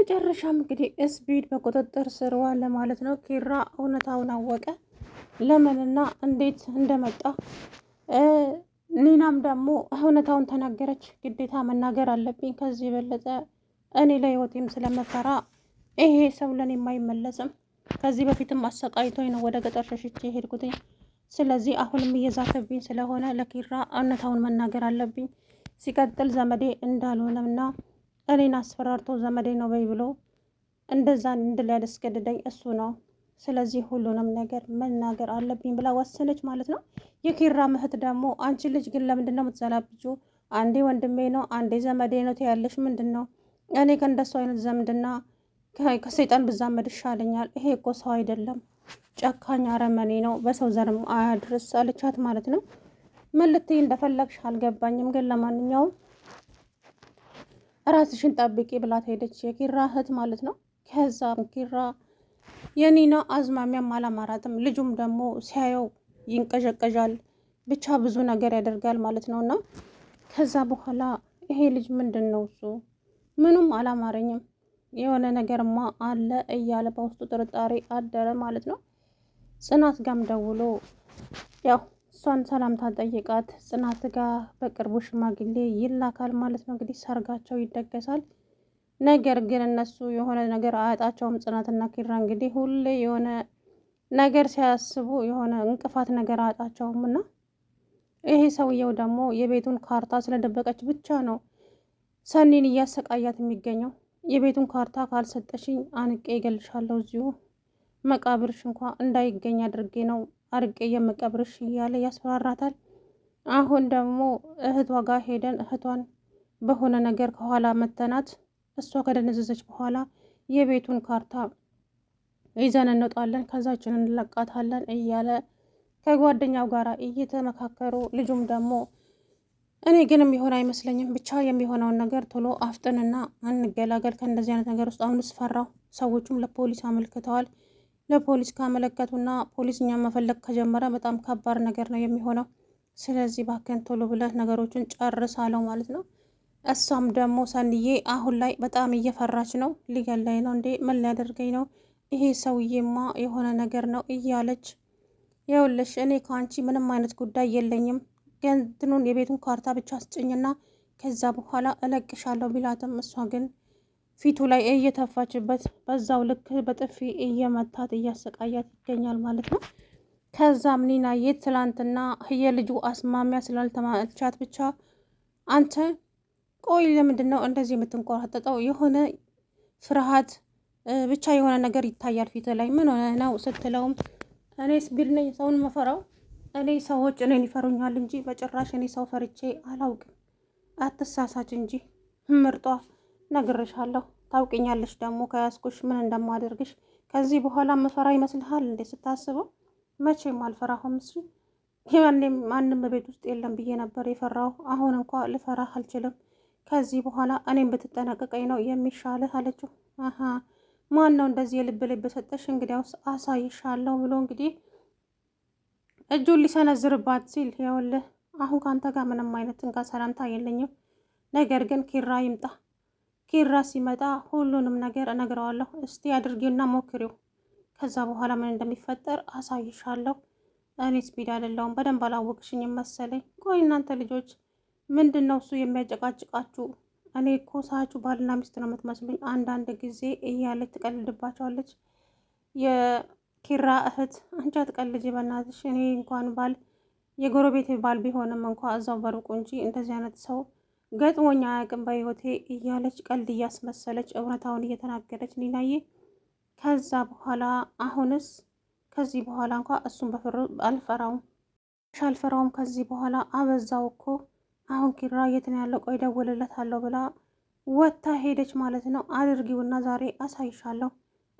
በመጨረሻም እንግዲህ ስፒድ በቁጥጥር ስር ዋለ ማለት ነው። ኪራ እውነታውን አወቀ፣ ለምንና እንዴት እንደመጣ። ኒናም ደግሞ እውነታውን ተናገረች። ግዴታ መናገር አለብኝ፣ ከዚህ የበለጠ እኔ ለህይወቴም ስለመፈራ ይሄ ሰው ለኔም አይመለስም። ከዚህ በፊትም አሰቃይቶኝ ነው ወደ ገጠር ሸሽቼ ሄድኩትኝ። ስለዚህ አሁንም እየዛተብኝ ስለሆነ ለኪራ እውነታውን መናገር አለብኝ። ሲቀጥል ዘመዴ እንዳልሆነና እኔን አስፈራርቶ ዘመዴ ነው በይ ብሎ እንደዛ እንድል ያስገድደኝ እሱ ነው። ስለዚህ ሁሉንም ነገር መናገር አለብኝ ብላ ወሰነች ማለት ነው። የኪራ እህት ደግሞ አንቺ ልጅ ግን ለምንድን ነው የምትዘላብጂው? አንዴ ወንድሜ ነው አንዴ ዘመዴ ነው ትያለሽ፣ ምንድን ነው? እኔ ከእንደሱ አይነት ዘምድና ከሰይጣን ብዛመድ ይሻለኛል። ይሄ እኮ ሰው አይደለም፣ ጨካኝ አረመኔ ነው፣ በሰው ዘርም አያድርስ አለቻት ማለት ነው። ምን ልትይ እንደፈለግሽ አልገባኝም፣ ግን ለማንኛውም ራስሽን ጠብቂ ብላት ሄደች፣ የኪራ እህት ማለት ነው። ከዛም ኪራ የኒና አዝማሚያም አላማራትም። ልጁም ደግሞ ሲያየው ይንቀዠቀዣል፣ ብቻ ብዙ ነገር ያደርጋል ማለት ነው። እና ከዛ በኋላ ይሄ ልጅ ምንድን ነው እሱ ምኑም አላማረኝም፣ የሆነ ነገርማ አለ እያለ በውስጡ ጥርጣሬ አደረ ማለት ነው። ጽናት ጋም ደውሎ ያው እሷን ሰላምታ ጠይቃት፣ ጽናት ጋር በቅርቡ ሽማግሌ ይላካል ማለት ነው። እንግዲህ ሰርጋቸው ይደገሳል። ነገር ግን እነሱ የሆነ ነገር አያጣቸውም። ጽናትና ኪራ እንግዲህ ሁሌ የሆነ ነገር ሲያስቡ የሆነ እንቅፋት ነገር አያጣቸውም። እና ይሄ ሰውየው ደግሞ የቤቱን ካርታ ስለደበቀች ብቻ ነው ሰኒን እያሰቃያት የሚገኘው። የቤቱን ካርታ ካልሰጠሽኝ አንቄ እገልሻለሁ፣ እዚሁ መቃብርሽ እንኳ እንዳይገኝ አድርጌ ነው አርቄ የምቀብርሽ እያለ ያስፈራራታል። አሁን ደግሞ እህቷ ጋር ሄደን እህቷን በሆነ ነገር ከኋላ መተናት፣ እሷ ከደነዘዘች በኋላ የቤቱን ካርታ ይዘን እንወጣለን፣ ከዛችን እንለቃታለን እያለ ከጓደኛው ጋር እየተመካከሩ፣ ልጁም ደግሞ እኔ ግን የሚሆን አይመስለኝም፣ ብቻ የሚሆነውን ነገር ቶሎ አፍጥንና አንገላገል ከእንደዚህ አይነት ነገር ውስጥ። አሁንስ ፈራው። ሰዎቹም ለፖሊስ አመልክተዋል። ለፖሊስ ካመለከቱና ፖሊስ እኛን መፈለግ ከጀመረ በጣም ከባድ ነገር ነው የሚሆነው። ስለዚህ ባከን ቶሎ ብለህ ነገሮችን ጨርስ አለው ማለት ነው። እሷም ደግሞ ሰንዬ አሁን ላይ በጣም እየፈራች ነው። ሊገለኝ ነው እንዴ? ምን ሊያደርገኝ ነው? ይሄ ሰውዬማ የሆነ ነገር ነው እያለች ይኸውልሽ፣ እኔ ከአንቺ ምንም አይነት ጉዳይ የለኝም፣ ገንትኑን የቤቱን ካርታ ብቻ ስጭኝና ከዛ በኋላ እለቅሻለሁ ቢላትም እሷ ግን ፊቱ ላይ እየተፋችበት በዛው ልክ በጥፊ እየመታት እያሰቃያት ይገኛል ማለት ነው። ከዛም ኒናዬ ትላንትና የልጁ አስማሚያ ስላልተማቻት ብቻ አንተ ቆይ ለምንድን ነው እንደዚህ የምትንቆራጠጠው? የሆነ ፍርሃት ብቻ የሆነ ነገር ይታያል ፊት ላይ፣ ምን ሆነ ነው ስትለውም እኔስ ቢል ነኝ ሰውን መፈራው? እኔ ሰዎች እኔን ይፈሩኛል እንጂ በጭራሽ እኔ ሰው ፈርቼ አላውቅም። አትሳሳች እንጂ ምርጧ፣ ነግርሻለሁ። ታውቂኛለሽ ደግሞ ከያዝኩሽ ምን እንደማደርግሽ። ከዚህ በኋላ መፈራ ይመስልሃል እንዴ ስታስበው? መቼም አልፈራሁም። እሺ ያኔም ማንም በቤት ውስጥ የለም ብዬ ነበር የፈራሁ። አሁን እንኳ ልፈራህ አልችልም። ከዚህ በኋላ እኔም ብትጠነቀቀኝ ነው የሚሻልህ አለችው። አሀ ማን ነው እንደዚህ የልብ ልብ ሰጠሽ? እንግዲያውስ አሳይሻለሁ ብሎ እንግዲህ እጁን ሊሰነዝርባት ሲል ይኸውልህ አሁን ከአንተ ጋር ምንም አይነት እንካ ሰላምታ የለኝም። ነገር ግን ኪራ ይምጣ። ኪራ ሲመጣ ሁሉንም ነገር እነግረዋለሁ። እስቲ አድርጊውና ሞክሪው። ከዛ በኋላ ምን እንደሚፈጠር አሳይሻለሁ። እኔ ስፒድ አይደለሁም፣ በደንብ አላወቅሽኝም መሰለኝ። ቆይ እናንተ ልጆች ምንድን ነው እሱ የሚያጨቃጭቃችሁ? እኔ እኮ ሳያችሁ ባልና ሚስት ነው የምትመስሉኝ አንዳንድ ጊዜ እያለች ትቀልድባቸዋለች። የኪራ እህት አንቺ አትቀልጂ በእናትሽ። እኔ እንኳን ባል የጎረቤት ባል ቢሆንም እንኳ እዛው በሩቁ እንጂ እንደዚህ አይነት ሰው ገጥሞኛ አያውቅም በህይወቴ እያለች ቀልድ እያስመሰለች እውነታውን እየተናገረች ኒናዬ። ከዛ በኋላ አሁንስ ከዚህ በኋላ እንኳ እሱን በፍሩ አልፈራውም ከዚህ በኋላ አበዛው እኮ። አሁን ኪራ የት ነው ያለው? ቆይ እደውልለታለሁ ብላ ወታ ሄደች ማለት ነው። አድርጊውና ዛሬ አሳይሻለሁ፣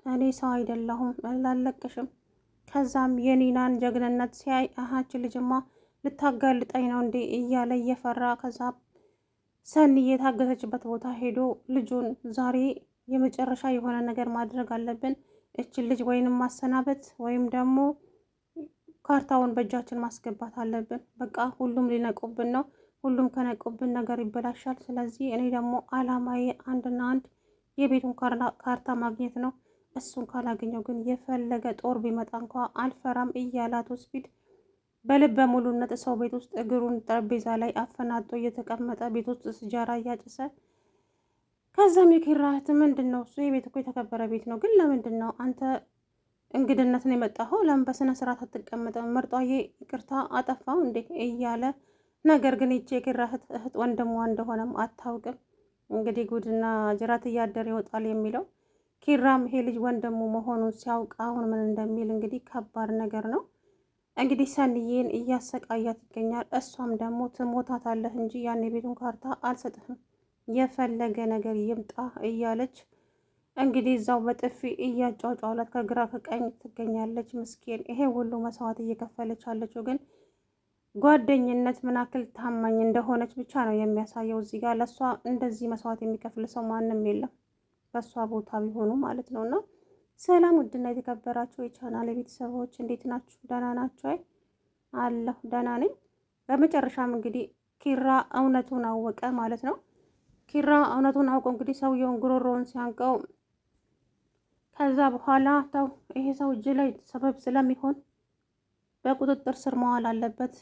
እኔ ሰው አይደለሁም፣ አላለቅሽም። ከዛም የኒናን ጀግንነት ሲያይ አሃች ልጅማ ልታጋልጠኝ ነው እንዴ እያለ እየፈራ ከዛ ሰኒ የታገተችበት ቦታ ሄዶ ልጁን ዛሬ የመጨረሻ የሆነ ነገር ማድረግ አለብን፣ እችን ልጅ ወይንም ማሰናበት ወይም ደግሞ ካርታውን በእጃችን ማስገባት አለብን። በቃ ሁሉም ሊነቁብን ነው፣ ሁሉም ከነቁብን ነገር ይበላሻል። ስለዚህ እኔ ደግሞ አላማዬ አንድና አንድ የቤቱን ካርታ ማግኘት ነው። እሱን ካላገኘው ግን የፈለገ ጦር ቢመጣ እንኳ አልፈራም እያላት ስፒድ በልበ ሙሉነት ሰው ቤት ውስጥ እግሩን ጠረጴዛ ላይ አፈናጦ እየተቀመጠ ቤት ውስጥ ስጃራ እያጨሰ ከዛም የኪራ እህት ምንድን ነው እሱ የቤት እኮ የተከበረ ቤት ነው፣ ግን ለምንድን ነው አንተ እንግድነትን የመጣኸው? ለምን በስነ ስርዓት አትቀመጥም? ምርጧዬ ይቅርታ አጠፋው እንዴ እያለ ነገር ግን ይቺ የኪራ እህት ወንድሟ እንደሆነም አታውቅም። እንግዲህ ጉድና ጅራት እያደር ይወጣል የሚለው ኪራም ይሄ ልጅ ወንድሙ መሆኑን ሲያውቅ አሁን ምን እንደሚል እንግዲህ ከባድ ነገር ነው። እንግዲህ ሰንዬን እያሰቃያት ይገኛል። እሷም ደግሞ ትሞታታለህ እንጂ ያን የቤቱን ካርታ አልሰጥህም፣ የፈለገ ነገር ይምጣ እያለች እንግዲህ እዛው በጥፊ እያጫጫላት ከግራ ከቀኝ ትገኛለች። ምስኪን ይሄ ሁሉ መስዋዕት እየከፈለች አለችው ግን ጓደኝነት ምን ያክል ታማኝ እንደሆነች ብቻ ነው የሚያሳየው። እዚህ ጋር ለእሷ እንደዚህ መስዋዕት የሚከፍል ሰው ማንም የለም፣ በእሷ ቦታ ቢሆኑ ማለት ነው። እና ሰላም ውድና የተከበራችሁ የቻናል ቤተሰቦች እንዴት ናችሁ? ደህና ናችሁ? አይ አለሁ ደህና ነኝ። በመጨረሻም እንግዲህ ኪራ እውነቱን አወቀ ማለት ነው። ኪራ እውነቱን አውቆ እንግዲህ ሰውየውን ጉሮሮውን ሲያንቀው ከዛ በኋላ ተው ይሄ ሰው እጅ ላይ ሰበብ ስለሚሆን በቁጥጥር ስር መዋል አለበት፣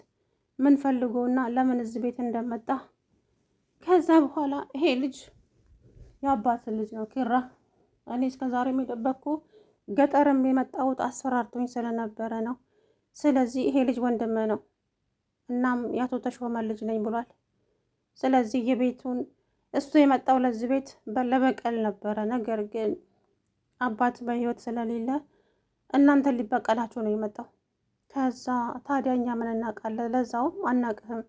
ምን ፈልጎና ለምን እዚህ ቤት እንደመጣ። ከዛ በኋላ ይሄ ልጅ የአባት ልጅ ነው ኪራ። እኔ እስከ ዛሬ የጠበቅኩ ገጠርም የመጣሁት አስፈራርቶኝ ስለነበረ ነው። ስለዚህ ይሄ ልጅ ወንድም ነው፣ እናም የአቶ ተሾመ ልጅ ነኝ ብሏል። ስለዚህ የቤቱን እሱ የመጣው ለዚህ ቤት ለበቀል ነበረ። ነገር ግን አባት በህይወት ስለሌለ እናንተ ሊበቀላችሁ ነው የመጣው። ከዛ ታዲያ እኛ ምን እናውቃለን? ለዛውም አናቅህም።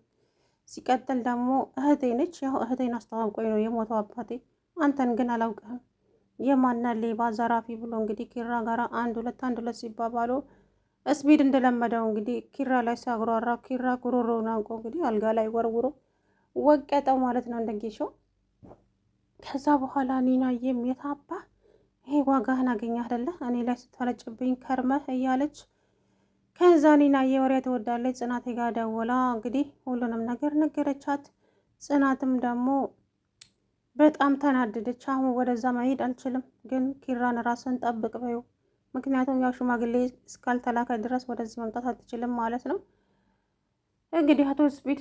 ሲቀጥል ደግሞ እህቴ ነች። ያው እህቴን አስተዋውቆኝ ነው የሞተው አባቴ፣ አንተን ግን አላውቅህም። የማና ሌባ ዘራፊ ብሎ እንግዲህ ኪራ ጋር አንድ ሁለት ሲባባሉ ስፒድ እንደለመደው እንግዲህ ኪራ ላይ ሲያጉራራ ኪራ ጉሮሮውን አንቆ እንግዲህ አልጋ ላይ ወርውሮ ወቀጠው ማለት ነው እንደጌሾ። ከዛ በኋላ ኒና የታባ ይሄ ዋጋህን አገኘ አይደለ እኔ ላይ ስትፈነጭብኝ ከርመህ እያለች ከዛ ኒና የወሬ ትወዳለች። ጽናቴ ጋር ደውላ እንግዲህ ሁሉንም ነገር ነገረቻት። ጽናትም ደግሞ በጣም ተናደደች። አሁን ወደዛ መሄድ አልችልም፣ ግን ኪራን ራስን ጠብቅ በይው፣ ምክንያቱም ያው ሽማግሌ እስካልተላከ ድረስ ወደዚህ መምጣት አትችልም ማለት ነው። እንግዲህ አቶ ስፒድ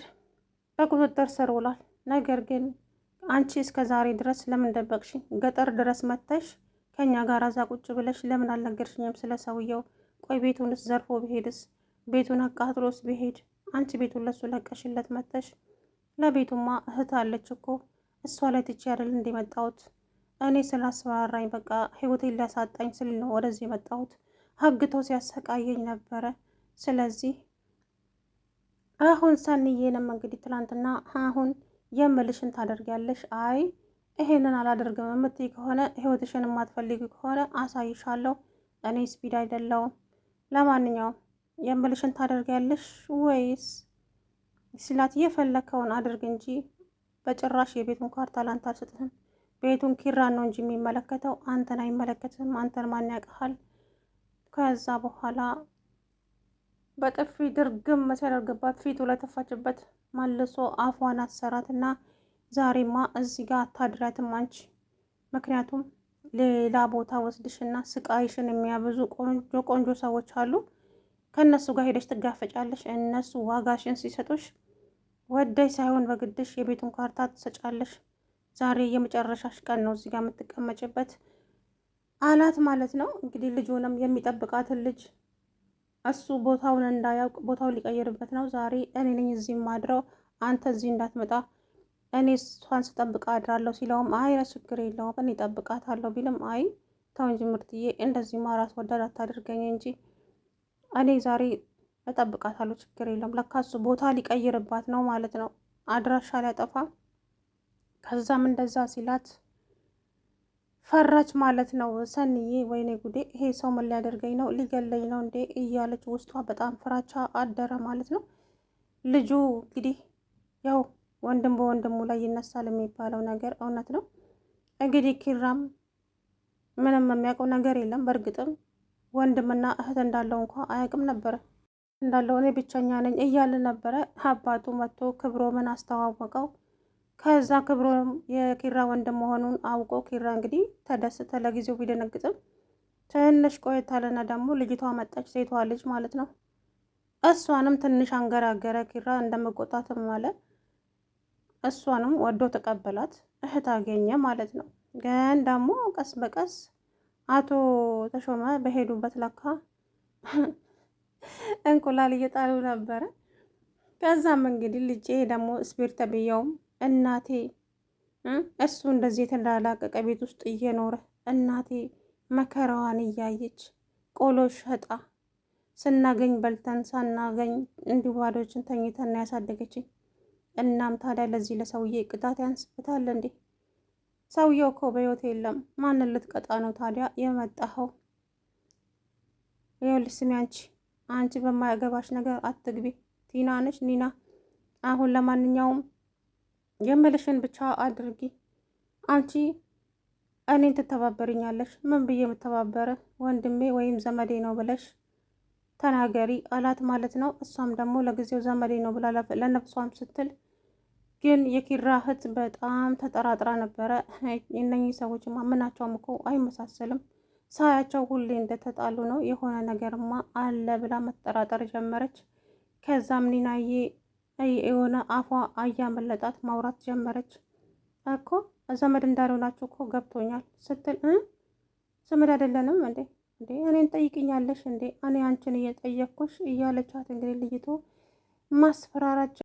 በቁጥጥር ስር ውሏል። ነገር ግን አንቺ እስከ ዛሬ ድረስ ለምን ደበቅሽኝ? ገጠር ድረስ መጥተሽ ከኛ ጋር እዛ ቁጭ ብለሽ ለምን አልነገርሽኝም ስለ ሰውየው? ቆይ ቤቱንስ ዘርፎ ቢሄድስ? ቤቱን አቃጥሎስ ቢሄድ? አንቺ ቤቱን ለሱ ለቀሽለት መጥተሽ። ለቤቱማ እህት አለች እኮ እሷ ላይ ትቼ አይደል እንደመጣሁት። እኔ ስላስፈራራኝ በቃ ህይወቴን ሊያሳጣኝ ስል ነው ወደዚህ የመጣሁት። ሀግቶ ሲያሰቃየኝ ነበረ። ስለዚህ አሁን ሰንዬንም እንግዲህ ትላንትና አሁን የምልሽን ታደርጊያለሽ። አይ ይሄንን አላደርግም የምትይ ከሆነ ህይወትሽን የማትፈልጊ ከሆነ አሳይሻለሁ። እኔ ስፒድ አይደለሁም። ለማንኛውም የምልሽን ታደርጊያለሽ ወይስ ሲላት የፈለከውን አድርግ እንጂ በጭራሽ የቤቱን ካርታ ላንተ አልሰጥህም። ቤቱን ኪራን ነው እንጂ የሚመለከተው አንተን አይመለከትም። አንተን ማን ያውቅሃል? ከዛ በኋላ በጥፊ ድርግም ሲያደርግባት ፊቱ ላይ ተፋችበት። መልሶ አፏን አሰራትና ዛሬማ እዚህ ጋር አታድሪያትም አንቺ፣ ምክንያቱም ሌላ ቦታ ወስድሽና ስቃይሽን የሚያበዙ ቆንጆ ቆንጆ ሰዎች አሉ። ከእነሱ ጋር ሄደሽ ትጋፈጫለሽ። እነሱ ዋጋሽን ሲሰጡሽ ወደሽ ሳይሆን በግድሽ የቤቱን ካርታ ትሰጫለሽ። ዛሬ የመጨረሻሽ ቀን ነው እዚህ ጋር የምትቀመጭበት አላት ማለት ነው። እንግዲህ ልጁንም የሚጠብቃትን ልጅ እሱ ቦታውን እንዳያውቅ ቦታውን ሊቀይርበት ነው። ዛሬ እኔ ነኝ እዚህ ማድረው፣ አንተ እዚህ እንዳትመጣ እኔ እሷን ስጠብቃ አድራለሁ ሲለውም አይ ችግር የለውም እኔ እጠብቃታለሁ ቢልም አይ ተው እንጂ ምርትዬ እንደዚህ ማራስ ወዳድ አታድርገኝ እንጂ እኔ ዛሬ እጠብቃታለሁ ችግር የለውም። ለካ እሱ ቦታ ሊቀይርባት ነው ማለት ነው፣ አድራሻ ሊያጠፋ። ከዛም እንደዛ ሲላት ፈራች ማለት ነው ሰንዬ። ወይኔ ጉዴ ይሄ ሰው ምን ሊያደርገኝ ነው? ሊገለኝ ነው እንዴ? እያለች ውስጧ በጣም ፍራቻ አደረ ማለት ነው። ልጁ እንግዲህ ያው ወንድም በወንድሙ ላይ ይነሳል የሚባለው ነገር እውነት ነው። እንግዲህ ኪራም ምንም የሚያውቀው ነገር የለም። በእርግጥም ወንድምና እህት እንዳለው እንኳ አያውቅም ነበረ። እንዳለው እኔ ብቸኛ ነኝ እያለ ነበረ። አባቱ መጥቶ ክብሮምን አስተዋወቀው። ከዛ ክብሮም የኪራ ወንድም መሆኑን አውቆ ኪራ እንግዲህ ተደስተ ለጊዜው ቢደነግጥም ትንሽ ቆየት አለና ደግሞ ልጅቷ መጣች፣ ሴቷ ልጅ ማለት ነው። እሷንም ትንሽ አንገራገረ ኪራ እንደመቆጣትም አለ። እሷንም ወዶ ተቀበላት፣ እህት አገኘ ማለት ነው። ግን ደግሞ ቀስ በቀስ አቶ ተሾመ በሄዱበት ለካ እንቁላል እየጣሉ ነበረ። ከዛም እንግዲህ ልጄ ደግሞ ስፒር ተብየውም እናቴ እሱ እንደዚህ የተንዳላቀቀ ቤት ውስጥ እየኖረ እናቴ መከራዋን እያየች ቆሎ ሸጣ ስናገኝ በልተን ሳናገኝ እንዲሁ ባዶችን ተኝተን ያሳደገችኝ። እናም ታዲያ ለዚህ ለሰውዬ ቅጣት ያንስበታል እንዴ? ሰውየው እኮ በሕይወት የለም። ማንን ልትቀጣ ነው ታዲያ የመጣኸው? ይኸውልሽ ስሚ አንቺ በማያገባሽ ነገር አትግቢ። ቲና ነሽ ኒና። አሁን ለማንኛውም የምልሽን ብቻ አድርጊ። አንቺ እኔን ትተባበርኛለሽ? ምን ብዬ የምተባበረ? ወንድሜ ወይም ዘመዴ ነው ብለሽ ተናገሪ አላት ማለት ነው። እሷም ደግሞ ለጊዜው ዘመዴ ነው ብላ ለነፍሷም ስትል ግን የኪራ እህት በጣም ተጠራጥራ ነበረ። እነኚህ ሰዎች ምናቸውም እኮ አይመሳሰልም፣ ሳያቸው ሁሌ እንደተጣሉ ነው፣ የሆነ ነገርማ አለ ብላ መጠራጠር ጀመረች። ከዛም ኒናዬ የሆነ አፏ አያመለጣት ማውራት ጀመረች። እኮ ዘመድ እንዳልሆናችሁ እኮ ገብቶኛል ስትል ዘመድ አይደለንም እንዴ እኔን ጠይቅኛለሽ እንዴ? እኔ አንቺን እየጠየቅኩሽ እያለቻት እንግዲህ ልጅቱ ማስፈራራች